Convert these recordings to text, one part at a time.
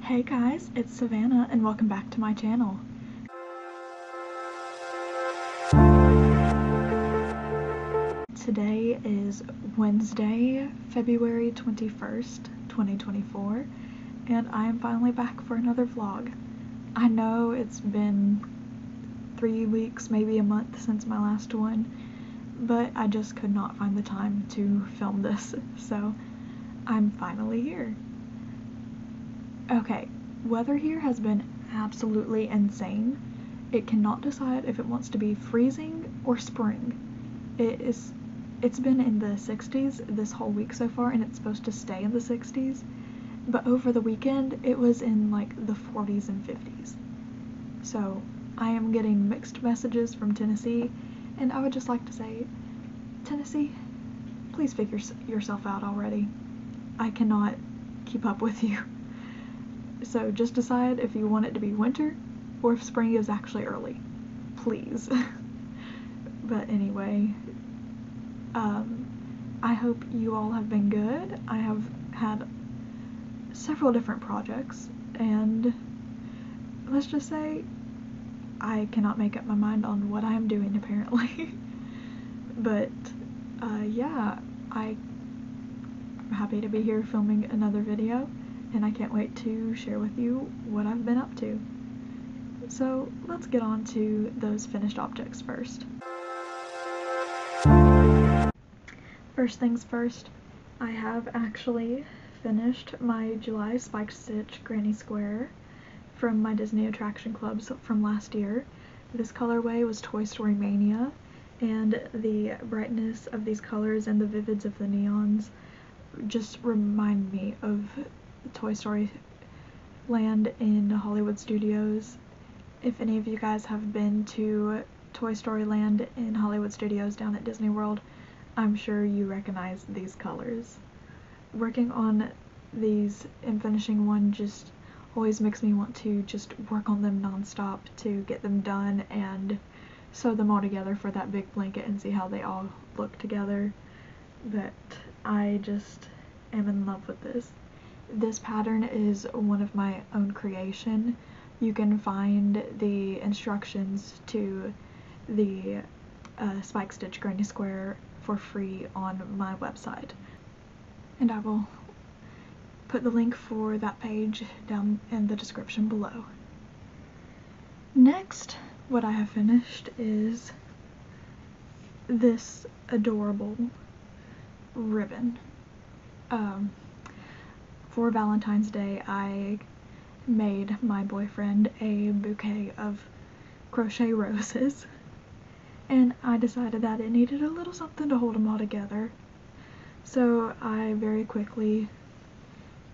Hey guys, it's Savannah and welcome back to my channel. Today is Wednesday, February 21st, 2024, and I am finally back for another vlog. I know it's been 3 weeks, maybe a month since my last one, but I just could not find the time to film this, so I'm finally here. Okay, weather here has been absolutely insane. It cannot decide if it wants to be freezing or spring. It's been in the 60s this whole week so far, and it's supposed to stay in the 60s, but over the weekend it was in like the 40s and 50s. So I am getting mixed messages from Tennessee, and I would just like to say, Tennessee, please figure yourself out already. I cannot keep up with you. So just decide if you want it to be winter or if spring is actually early, please. But anyway, I hope you all have been good. I have had several different projects, and let's just say I cannot make up my mind on what I am doing apparently. But yeah, I'm happy to be here filming another video, and I can't wait to share with you what I've been up to. So let's get on to those finished objects first. First things first, I have actually finished my July spiked stitch granny square from my Disney attraction clubs from last year. This colorway was Toy Story Mania, and the brightness of these colors and the vivids of the neons just remind me of Toy Story Land in Hollywood Studios. If any of you guys have been to Toy Story Land in Hollywood Studios down at Disney World, I'm sure you recognize these colors. Working on these and finishing one just always makes me want to just work on them non-stop to get them done and sew them all together for that big blanket and see how they all look together. But I just am in love with this. This pattern is one of my own creation. You can find the instructions to the spike stitch granny square for free on my website, and I will put the link for that page down in the description below. Next, what I have finished is this adorable ribbon. For Valentine's Day, I made my boyfriend a bouquet of crochet roses, and I decided that it needed a little something to hold them all together. So I very quickly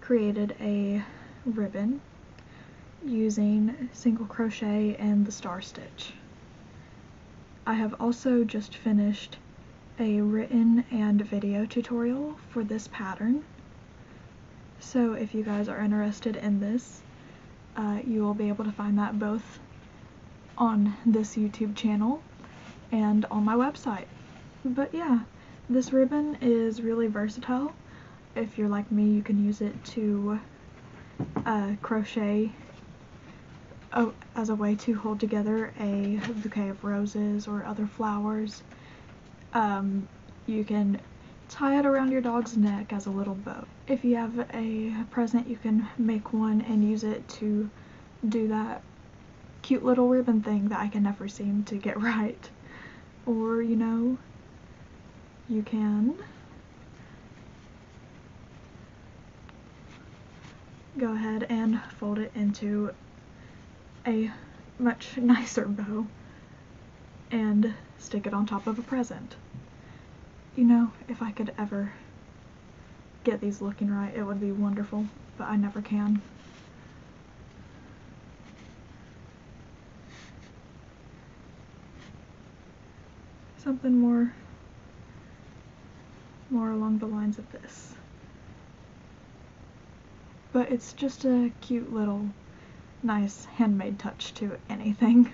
created a ribbon using single crochet and the star stitch. I have also just finished a written and video tutorial for this pattern. So if you guys are interested in this, you will be able to find that both on this YouTube channel and on my website. But yeah, this ribbon is really versatile. If you're like me, you can use it to crochet as a way to hold together a bouquet of roses or other flowers. You can tie it around your dog's neck as a little bow. If you have a present, you can make one and use it to do that cute little ribbon thing that I can never seem to get right. Or, you know, you can go ahead and fold it into a much nicer bow and stick it on top of a present. You know, if I could ever get these looking right, it would be wonderful, but I never can. Something more along the lines of this. But it's just a cute little nice handmade touch to anything.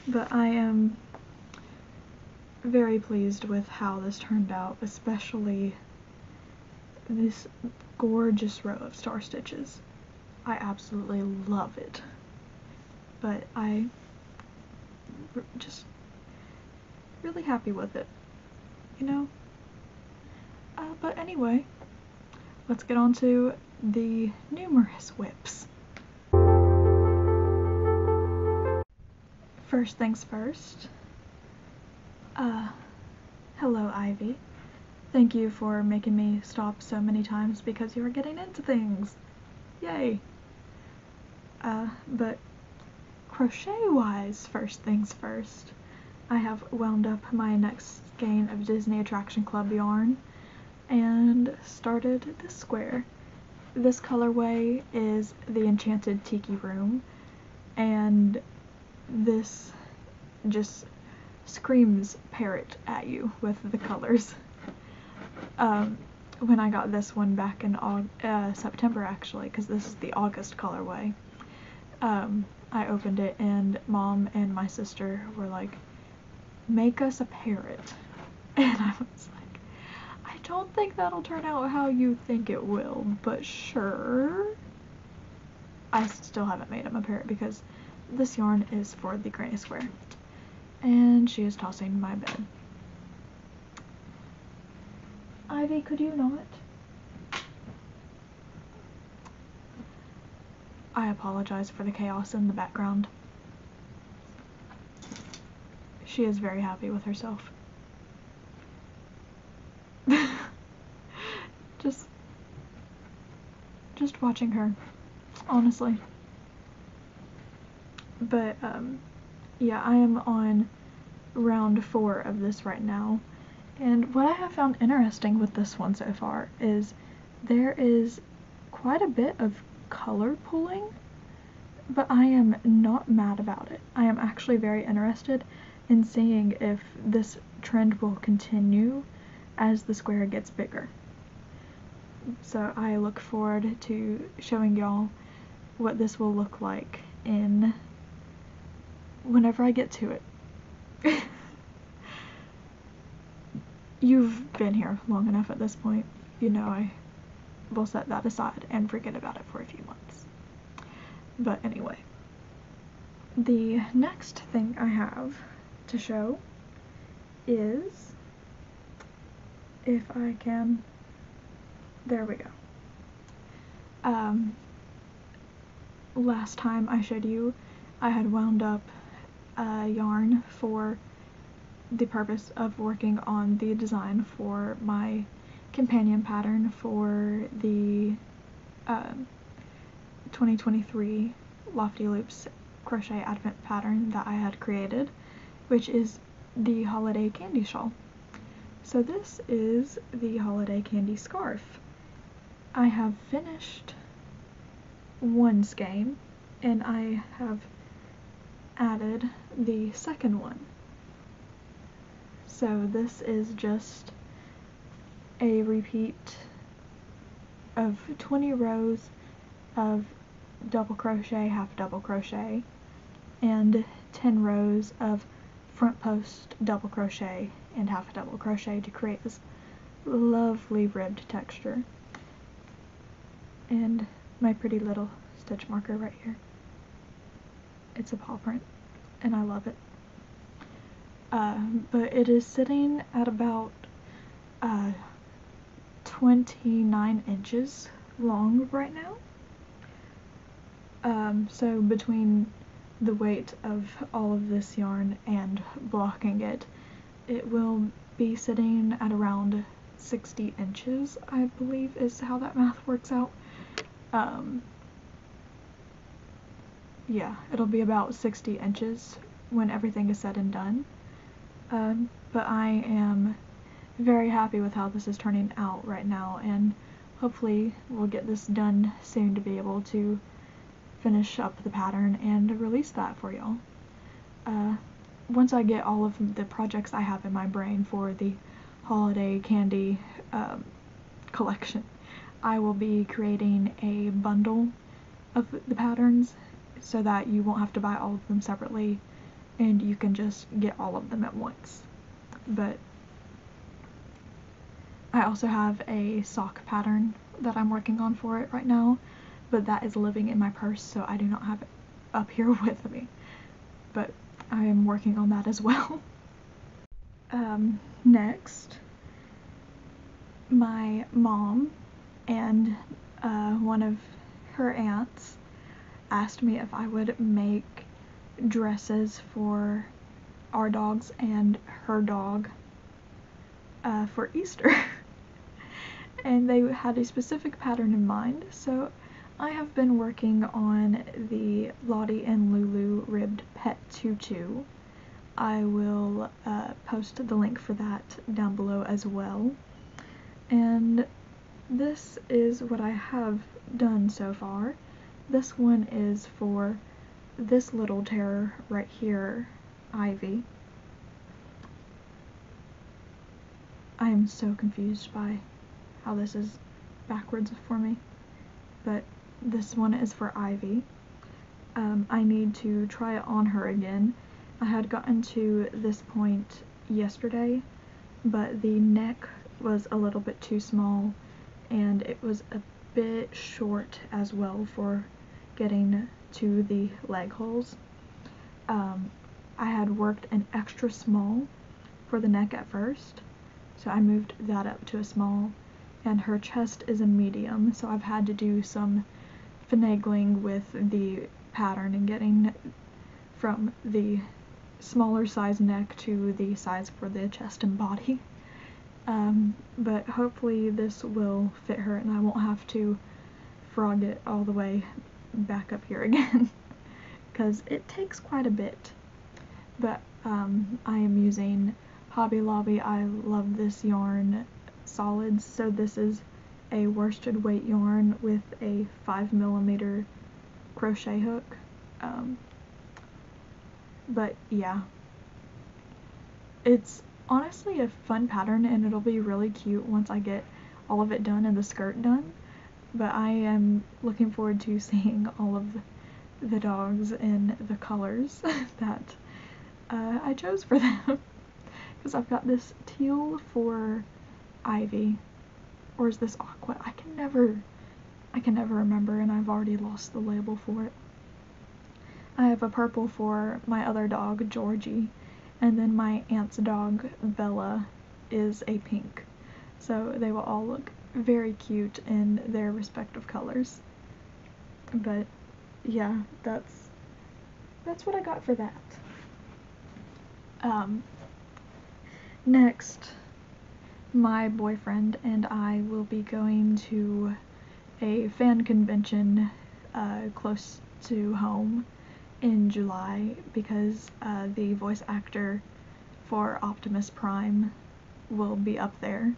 But I am very pleased with how this turned out, especially this gorgeous row of star stitches. I absolutely love it. But I just really happy with it, you know? But anyway, let's get on to the numerous whips. First things first, hello Ivy. Thank you for making me stop so many times because you are getting into things. Yay. But crochet-wise, first things first, I have wound up my next skein of Disney Attraction Club yarn and started this square. This colorway is the Enchanted Tiki Room, and this just screams parrot at you with the colors. When I got this one back in September actually, because this is the August colorway, I opened it and Mom and my sister were like, make us a parrot. And I was like, I don't think that'll turn out how you think it will, but sure. I still haven't made him a parrot because this yarn is for the granny square. And she is tossing my bed. Ivy, could you not? I apologize for the chaos in the background. She is very happy with herself. just watching her, honestly. But yeah, I am on round 4 of this right now, and what I have found interesting with this one so far is there is quite a bit of color pulling, but I am not mad about it. I am actually very interested in seeing if this trend will continue as the square gets bigger. So I look forward to showing y'all what this will look like in whenever I get to it. You've been here long enough at this point. You know I will set that aside and forget about it for a few months. But anyway, the next thing I have to show is, if I can, there we go. Last time I showed you, I had wound up yarn for the purpose of working on the design for my companion pattern for the 2023 Lofty Loops crochet advent pattern that I had created, which is the holiday candy shawl. So this is the holiday candy scarf. I have finished one skein and I have added the second one. So this is just a repeat of 20 rows of double crochet, half double crochet, and 10 rows of front post double crochet and half double crochet to create this lovely ribbed texture. And my pretty little stitch marker right here. It's a paw print and I love it. But it is sitting at about 29 inches long right now. So between the weight of all of this yarn and blocking it, it will be sitting at around 60 inches, I believe is how that math works out. Yeah, it'll be about 60 inches when everything is said and done. But I am very happy with how this is turning out right now, and hopefully we'll get this done soon to be able to finish up the pattern and release that for y'all. Once I get all of the projects I have in my brain for the holiday candy collection, I will be creating a bundle of the patterns so that you won't have to buy all of them separately and you can just get all of them at once. But I also have a sock pattern that I'm working on for it right now but that is living in my purse, so I do not have it up here with me. But I am working on that as well. Next, my mom and one of her aunts asked me if I would make dresses for our dogs and her dog for Easter. And they had a specific pattern in mind, so I have been working on the Lottie and Lulu ribbed pet tutu. I will post the link for that down below as well. And this is what I have done so far. This one is for this little terror right here, Ivy. I am so confused by how this is backwards for me, but this one is for Ivy. I need to try it on her again. I had gotten to this point yesterday, but the neck was a little bit too small and it was a bit short as well for getting to the leg holes. I had worked an extra small for the neck at first, so I moved that up to a small, and her chest is a medium, so I've had to do some finagling with the pattern and getting from the smaller size neck to the size for the chest and body. But hopefully this will fit her and I won't have to frog it all the way back up here again, because it takes quite a bit. But I am using Hobby Lobby. I love this yarn solids, so this is a worsted weight yarn with a 5mm crochet hook. But yeah, it's honestly a fun pattern and it'll be really cute once I get all of it done and the skirt done. But I am looking forward to seeing all of the dogs in the colors that I chose for them. Because I've got this teal for Ivy, or is this aqua? I can never remember, and I've already lost the label for it. I have a purple for my other dog, Georgie, and then my aunt's dog, Bella, is a pink. So they will all look very cute in their respective colors. But yeah, that's what I got for that. Next, my boyfriend and I will be going to a fan convention close to home in July, because the voice actor for Optimus Prime will be up there.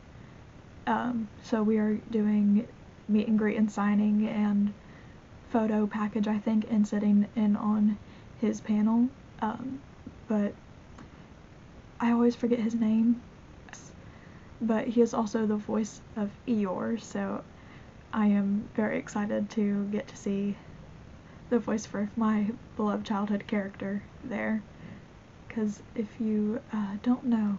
So we are doing meet and greet and signing and photo package, I think, and sitting in on his panel. But I always forget his name. But he is also the voice of Eeyore, so I am very excited to get to see the voice for my beloved childhood character there. Because if you don't know,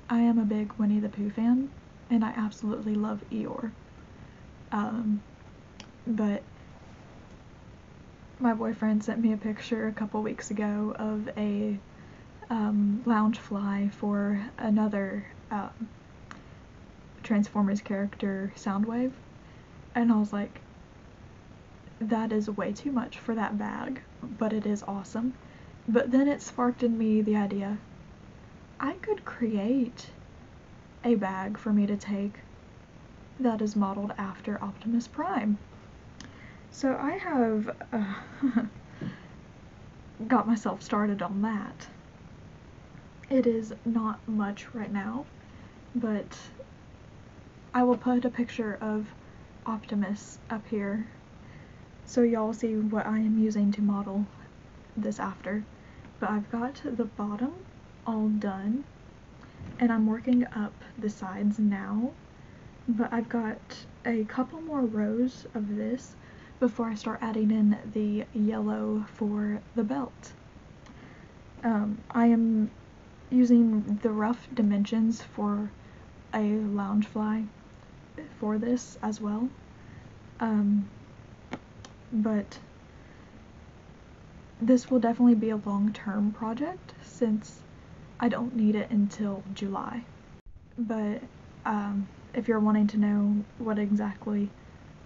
I am a big Winnie the Pooh fan, and I absolutely love Eeyore. But my boyfriend sent me a picture a couple weeks ago of a lounge fly for another Transformers character, Soundwave, and I was like, that is way too much for that bag, but it is awesome. But then it sparked in me the idea, I could create a bag for me to take that is modeled after Optimus Prime. So I have got myself started on that. It is not much right now, but I will put a picture of Optimus up here so y'all see what I am using to model this after. But I've got the bottom all done, and I'm working up the sides now, but I've got a couple more rows of this before I start adding in the yellow for the belt. I am using the rough dimensions for a loungefly for this as well. But this will definitely be a long-term project since I don't need it until July. But if you're wanting to know what exactly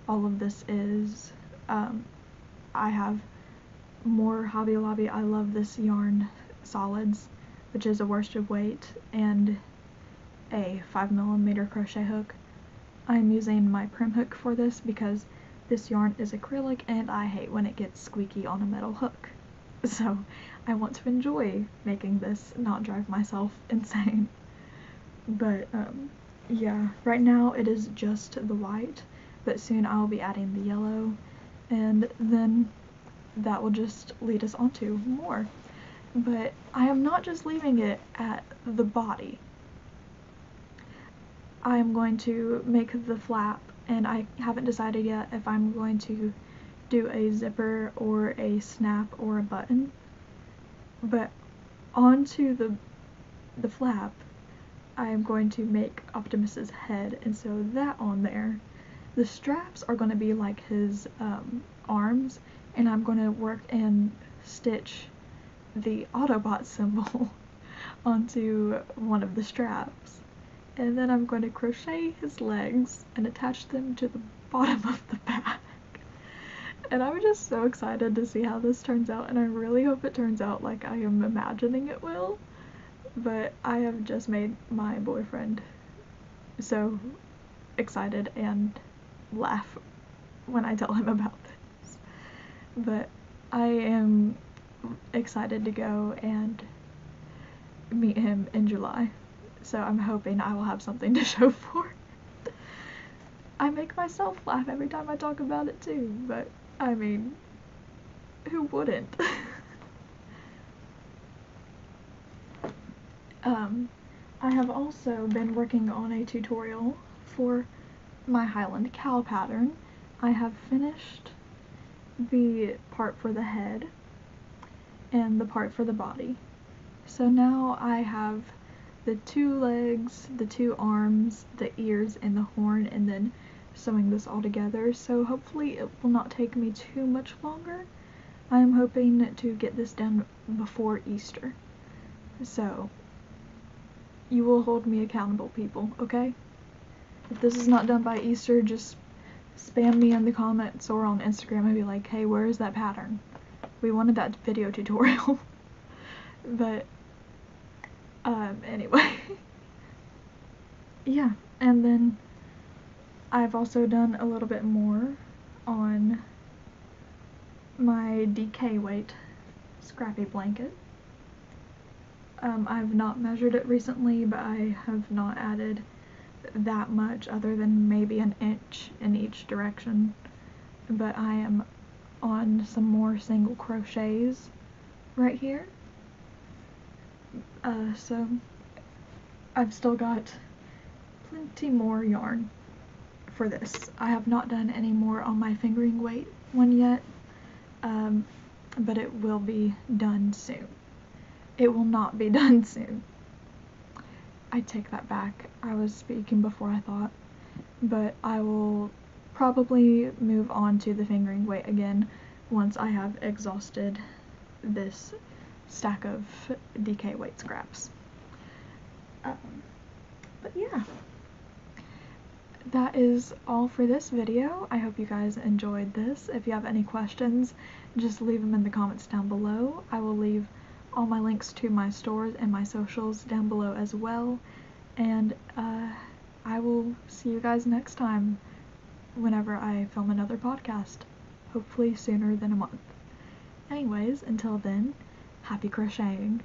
all of this is, I have more Hobby Lobby I Love This yarn solids, which is a worsted weight, and a 5mm crochet hook. I'm using my prim hook for this because this yarn is acrylic and I hate when it gets squeaky on a metal hook. So I want to enjoy making this, not drive myself insane. But yeah, right now it is just the white, but soon I'll be adding the yellow, and then that will just lead us on to more. But I am not just leaving it at the body. I am going to make the flap, and I haven't decided yet if I'm going to do a zipper or a snap or a button. But onto the flap, I am going to make Optimus's head, and so that on there. The straps are going to be like his arms, and I'm going to work and stitch the Autobot symbol onto one of the straps. And then I'm going to crochet his legs and attach them to the bottom of the bag. And I'm just so excited to see how this turns out, and I really hope it turns out like I am imagining it will. But I have just made my boyfriend so excited and laugh when I tell him about this. But I am excited to go and meet him in July. So I'm hoping I will have something to show for it. I make myself laugh every time I talk about it too, but I mean, who wouldn't? I have also been working on a tutorial for my Highland cow pattern. I have finished the part for the head and the part for the body. So now I have the 2 legs, the 2 arms, the ears, and the horn, and then sewing this all together. So hopefully it will not take me too much longer. I am hoping to get this done before Easter. So you will hold me accountable, people, okay? If this is not done by Easter, just spam me in the comments or on Instagram and be like, hey, where is that pattern? We wanted that video tutorial. But anyway. Yeah, and then I've also done a little bit more on my DK weight scrappy blanket. I've not measured it recently, but I have not added that much other than maybe an inch in each direction. But I am on some more single crochets right here. So I've still got plenty more yarn for this. I have not done any more on my fingering weight one yet, but it will be done soon. It will not be done soon. I take that back. I was speaking before I thought. But I will probably move on to the fingering weight again once I have exhausted this stack of DK weight scraps. But yeah. That is all for this video. I hope you guys enjoyed this. If you have any questions, just leave them in the comments down below. I will leave all my links to my stores and my socials down below as well. And I will see you guys next time whenever I film another podcast. Hopefully sooner than a month. Anyways, until then, happy crocheting.